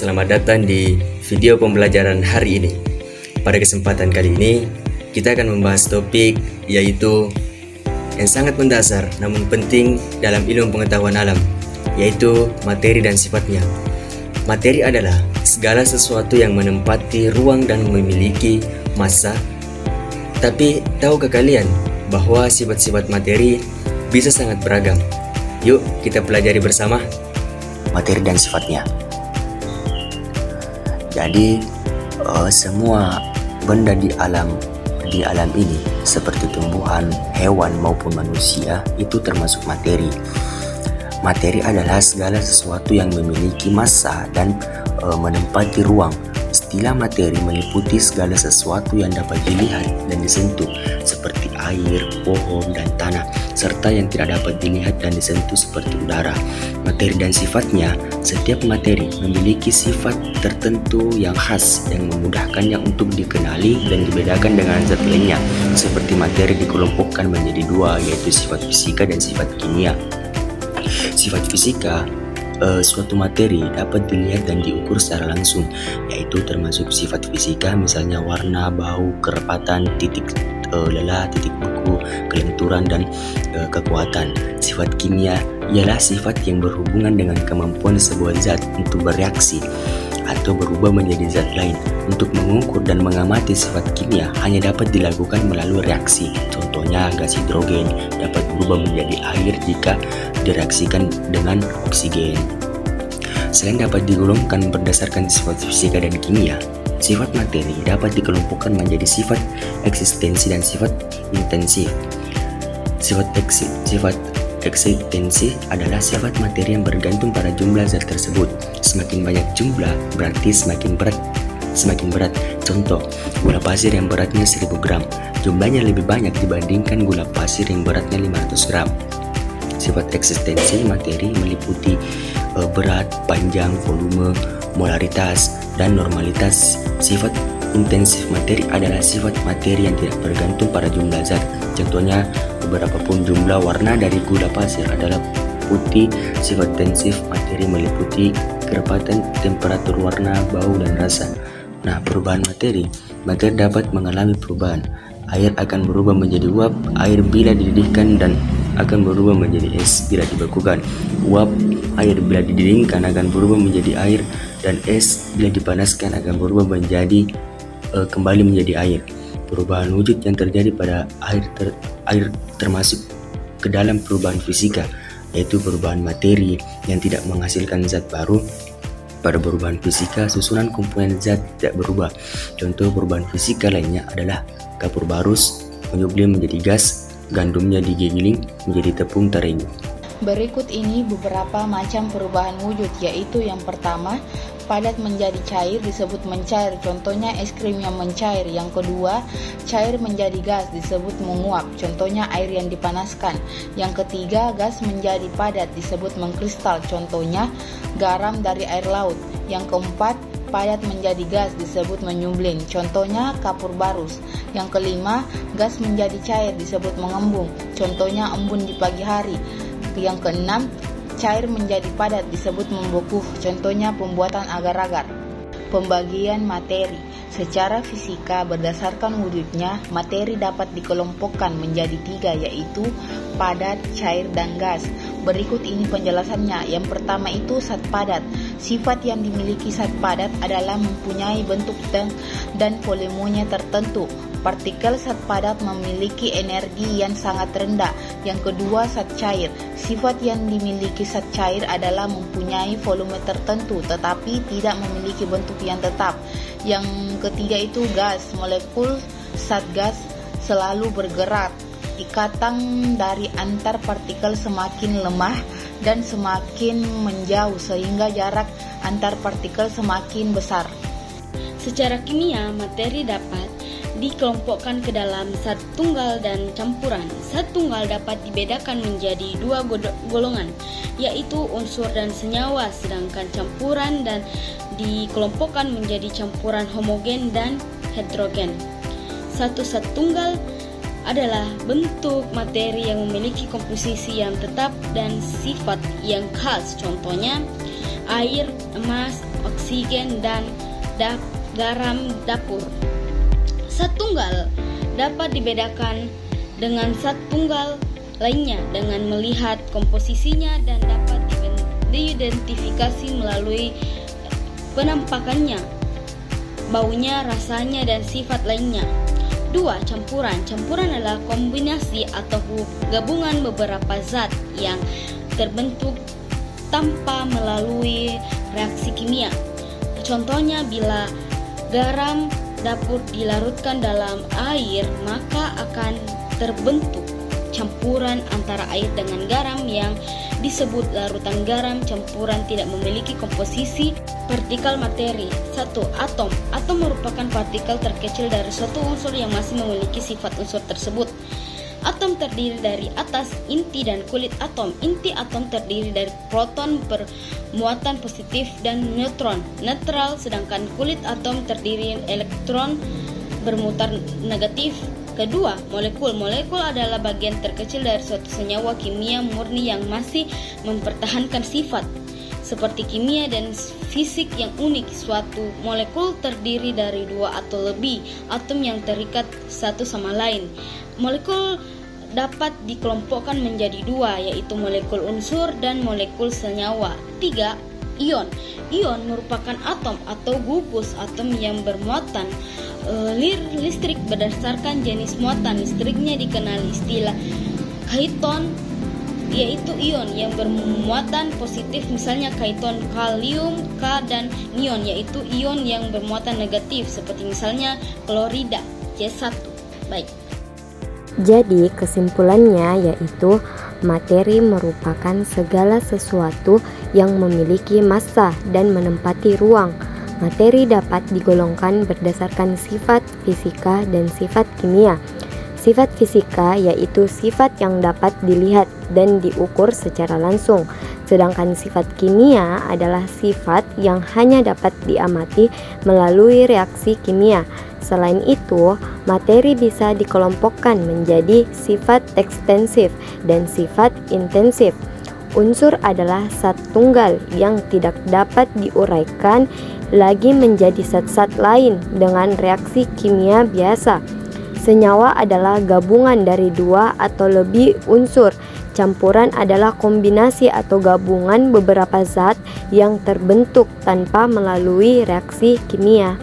selamat datang di video pembelajaran hari ini. Pada kesempatan kali ini, kita akan membahas topik yaitu yang sangat mendasar namun penting dalam ilmu pengetahuan alam, yaitu materi dan sifatnya. Materi adalah segala sesuatu yang menempati ruang dan memiliki massa. Tapi tahukah kalian bahwa sifat-sifat materi bisa sangat beragam? Yuk kita pelajari bersama materi dan sifatnya. Jadi semua benda di alam ini seperti tumbuhan, hewan maupun manusia itu termasuk materi. Materi adalah segala sesuatu yang memiliki massa dan menempati ruang. Istilah materi meliputi segala sesuatu yang dapat dilihat dan disentuh seperti air, pohon, dan tanah, serta yang tidak dapat dilihat dan disentuh seperti udara. Materi dan sifatnya, setiap materi memiliki sifat tertentu yang khas yang memudahkannya untuk dikenali dan dibedakan dengan zat lainnya. Seperti materi dikelompokkan menjadi dua, yaitu sifat fisika dan sifat kimia. Sifat fisika, suatu materi dapat dilihat dan diukur secara langsung, yaitu termasuk sifat fisika misalnya warna, bau, kerepatan, titik lelah, titik beku, kelenturan, dan kekuatan. Sifat kimia ialah sifat yang berhubungan dengan kemampuan sebuah zat untuk bereaksi atau berubah menjadi zat lain. Untuk mengukur dan mengamati sifat kimia hanya dapat dilakukan melalui reaksi. Contohnya gas hidrogen dapat berubah menjadi air jika direaksikan dengan oksigen. Selain dapat digolongkan berdasarkan sifat fisika dan kimia, sifat materi dapat dikelompokkan menjadi sifat eksistensi dan sifat intensif. Sifat eksistensi adalah sifat materi yang bergantung pada jumlah zat tersebut. Semakin banyak jumlah berarti semakin berat. Contoh, gula pasir yang beratnya 1000 gram, jumlahnya lebih banyak dibandingkan gula pasir yang beratnya 500 gram. Sifat eksistensi materi meliputi berat, panjang, volume, molaritas, dan normalitas. Sifat intensif materi adalah sifat materi yang tidak bergantung pada jumlah zat. Contohnya, berapapun jumlah warna dari gula pasir adalah putih. Sifat intensif materi meliputi kerepatan, temperatur warna, bau, dan rasa. Nah, perubahan materi dapat mengalami perubahan. Air akan berubah menjadi uap, air bila dididihkan, dan akan berubah menjadi es bila dibekukan. Uap air bila didinginkan akan berubah menjadi air, dan es bila dipanaskan akan berubah menjadi kembali menjadi air. Perubahan wujud yang terjadi pada air termasuk ke dalam perubahan fisika, yaitu perubahan materi yang tidak menghasilkan zat baru. Pada perubahan fisika, susunan komponen zat tidak berubah. Contoh perubahan fisika lainnya adalah kapur barus menyublim menjadi gas, gandumnya digiling menjadi tepung terigu. Berikut ini beberapa macam perubahan wujud, yaitu yang pertama, padat menjadi cair disebut mencair, contohnya es krim yang mencair. Yang kedua, cair menjadi gas disebut menguap, contohnya air yang dipanaskan. Yang ketiga, gas menjadi padat disebut mengkristal, contohnya garam dari air laut. Yang keempat, padat menjadi gas disebut menyublim, contohnya kapur barus. Yang kelima, gas menjadi cair disebut mengembung, contohnya embun di pagi hari. Yang keenam, cair menjadi padat disebut membeku, contohnya pembuatan agar-agar. Pembagian materi secara fisika berdasarkan wujudnya, materi dapat dikelompokkan menjadi 3, yaitu padat, cair, dan gas. Berikut ini penjelasannya. Yang pertama itu zat padat. Sifat yang dimiliki zat padat adalah mempunyai bentuk dan volumenya tertentu. Partikel zat padat memiliki energi yang sangat rendah. Yang kedua, zat cair. Sifat yang dimiliki zat cair adalah mempunyai volume tertentu tetapi tidak memiliki bentuk yang tetap. Yang ketiga itu gas. Molekul zat gas selalu bergerak. Ikatan dari antar partikel semakin lemah dan semakin menjauh sehingga jarak antar partikel semakin besar. Secara kimia, materi dapat dikelompokkan ke dalam zat tunggal dan campuran. Zat tunggal dapat dibedakan menjadi 2 golongan, yaitu unsur dan senyawa, sedangkan campuran dan dikelompokkan menjadi campuran homogen dan heterogen. Satu zat tunggal adalah bentuk materi yang memiliki komposisi yang tetap dan sifat yang khas, contohnya air, emas, oksigen, dan garam dapur. Zat tunggal dapat dibedakan dengan zat tunggal lainnya dengan melihat komposisinya dan dapat diidentifikasi melalui penampakannya, baunya, rasanya, dan sifat lainnya. 2. Campuran. Campuran adalah kombinasi atau gabungan beberapa zat yang terbentuk tanpa melalui reaksi kimia. Contohnya, bila garam dapur dilarutkan dalam air, maka akan terbentuk campuran antara air dengan garam yang disebut larutan garam. Campuran tidak memiliki komposisi partikel materi. 1. Atom. Atom merupakan partikel terkecil dari suatu unsur yang masih memiliki sifat unsur tersebut. Atom terdiri dari atas, inti, dan kulit atom. Inti atom terdiri dari proton bermuatan positif dan neutron netral, sedangkan kulit atom terdiri elektron bermuatan negatif. Kedua, molekul. Molekul adalah bagian terkecil dari suatu senyawa kimia murni yang masih mempertahankan sifat seperti kimia dan fisik yang unik. Suatu molekul terdiri dari dua atau lebih atom yang terikat satu sama lain. Molekul dapat dikelompokkan menjadi dua, yaitu molekul unsur dan molekul senyawa. 3. Ion. Ion merupakan atom atau gugus atom yang bermuatan listrik berdasarkan jenis muatan listriknya. Dikenal istilah kaiton, yaitu ion yang bermuatan positif, misalnya kaiton kalium K, dan nion yaitu ion yang bermuatan negatif seperti misalnya klorida C1. Baik. Jadi kesimpulannya yaitu materi merupakan segala sesuatu yang memiliki massa dan menempati ruang. Materi dapat digolongkan berdasarkan sifat fisika dan sifat kimia. Sifat fisika yaitu sifat yang dapat dilihat dan diukur secara langsung, sedangkan sifat kimia adalah sifat yang hanya dapat diamati melalui reaksi kimia. Selain itu, materi bisa dikelompokkan menjadi sifat ekstensif dan sifat intensif. Unsur adalah zat tunggal yang tidak dapat diuraikan lagi menjadi zat-zat lain dengan reaksi kimia biasa. Senyawa adalah gabungan dari dua atau lebih unsur. Campuran adalah kombinasi atau gabungan beberapa zat yang terbentuk tanpa melalui reaksi kimia.